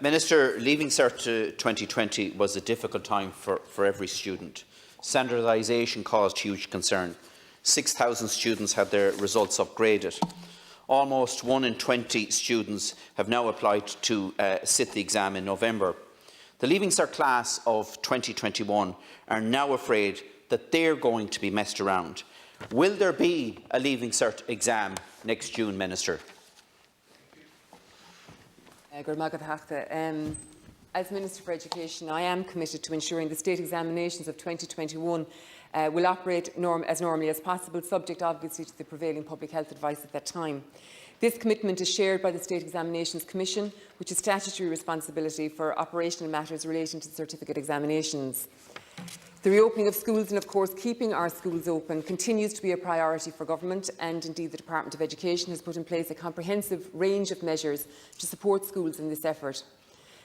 Minister, leaving Cert 2020 was a difficult time for every student. Standardisation caused huge concern. 6,000 students had their results upgraded. Almost 1 in 20 students have now applied to sit the exam in November. The Leaving Cert class of 2021 are now afraid that they're going to be messed around. Will there be a Leaving Cert exam next June, Minister? As Minister for Education, I am committed to ensuring the state examinations of 2021 will operate as normally as possible, subject obviously to the prevailing public health advice at that time. This commitment is shared by the State Examinations Commission, which has statutory responsibility for operational matters relating to certificate examinations. The reopening of schools and, of course, keeping our schools open continues to be a priority for Government, and indeed the Department of Education has put in place a comprehensive range of measures to support schools in this effort.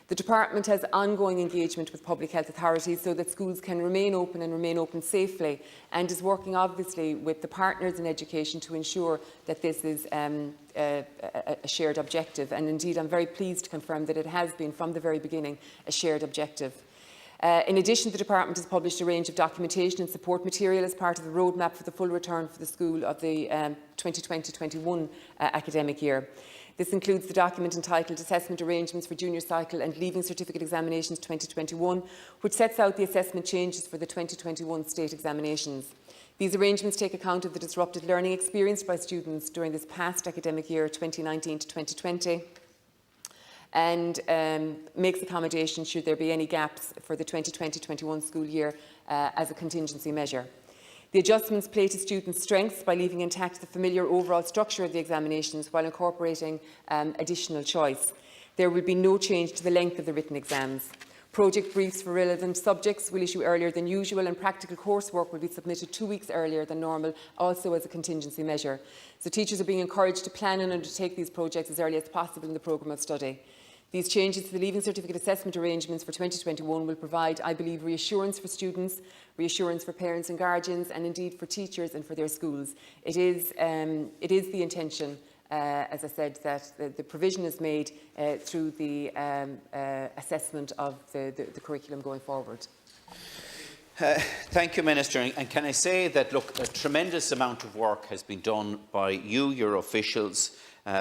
The Department has ongoing engagement with public health authorities so that schools can remain open and remain open safely, and is working obviously with the partners in education to ensure that this is a shared objective. And indeed I'm very pleased to confirm that it has been from the very beginning a shared objective. In addition, the Department has published a range of documentation and support material as part of the roadmap for the full return for the school of the 2020-21 academic year. This includes the document entitled Assessment Arrangements for Junior Cycle and Leaving Certificate Examinations 2021, which sets out the assessment changes for the 2021 state examinations. These arrangements take account of the disrupted learning experienced by students during this past academic year 2019 to 2020. And makes accommodation should there be any gaps for the 2020-21 school year as a contingency measure. The adjustments play to students' strengths by leaving intact the familiar overall structure of the examinations while incorporating additional choice. There will be no change to the length of the written exams. Project briefs for relevant subjects will issue earlier than usual, and practical coursework will be submitted 2 weeks earlier than normal, also as a contingency measure. So teachers are being encouraged to plan and undertake these projects as early as possible in the programme of study. These changes to the Leaving Certificate assessment arrangements for 2021 will provide, I believe, reassurance for students, reassurance for parents and guardians, and indeed for teachers and for their schools. It is the intention, as I said, that the provision is made through the assessment of the curriculum going forward. Thank you, Minister. And can I say that, look, a tremendous amount of work has been done by you, your officials,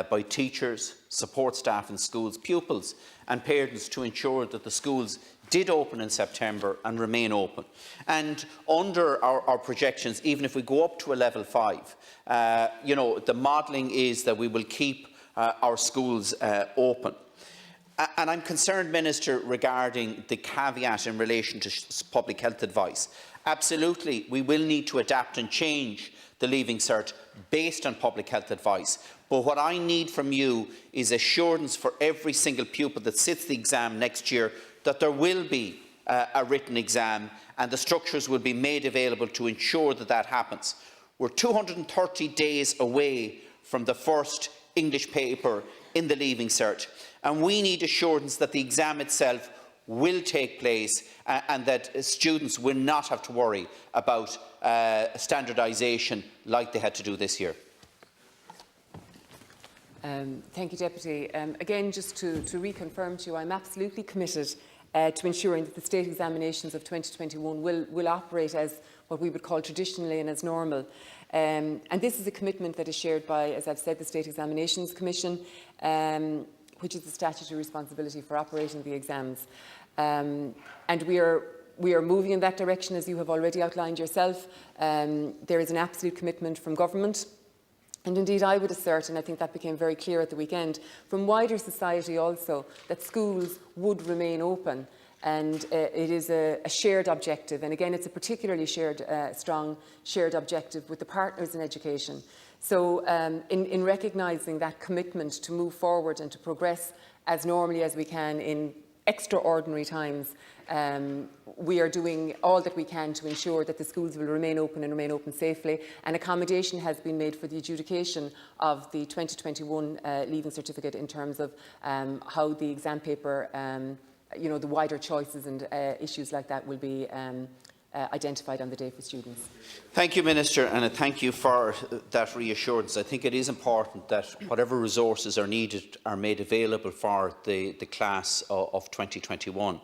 by teachers, support staff in schools, pupils and parents to ensure that the schools did open in September and remain open. And under our projections, even if we go up to a level 5, the modelling is that we will keep our schools open. And I'm concerned, Minister, regarding the caveat in relation to public health advice. Absolutely, we will need to adapt and change the Leaving Cert based on public health advice. But what I need from you is assurance for every single pupil that sits the exam next year that there will be a written exam and the structures will be made available to ensure that that happens. We're 230 days away from the first English paper in the Leaving Cert, and we need assurance that the exam itself will take place and that students will not have to worry about standardisation like they had to do this year. Thank you, Deputy. Again, just to reconfirm to you, I'm absolutely committed to ensuring that the state examinations of 2021 will operate as what we would call traditionally and as normal. And this is a commitment that is shared by, as I've said, the State Examinations Commission, which is the statutory responsibility for operating the exams. And we are moving in that direction, as you have already outlined yourself. There is an absolute commitment from Government. And indeed, I would assert, and I think that became very clear at the weekend, from wider society also, that schools would remain open. And it is a shared objective. And again, it's a particularly strong shared objective with the partners in education. So in recognising that commitment to move forward and to progress as normally as we can in extraordinary times, we are doing all that we can to ensure that the schools will remain open and remain open safely. And accommodation has been made for the adjudication of the 2021 Leaving Certificate in terms of how the exam paper, the wider choices and issues like that will be identified on the day for students. Thank you, Minister, and thank you for that reassurance. I think it is important that whatever resources are needed are made available for the class of 2021.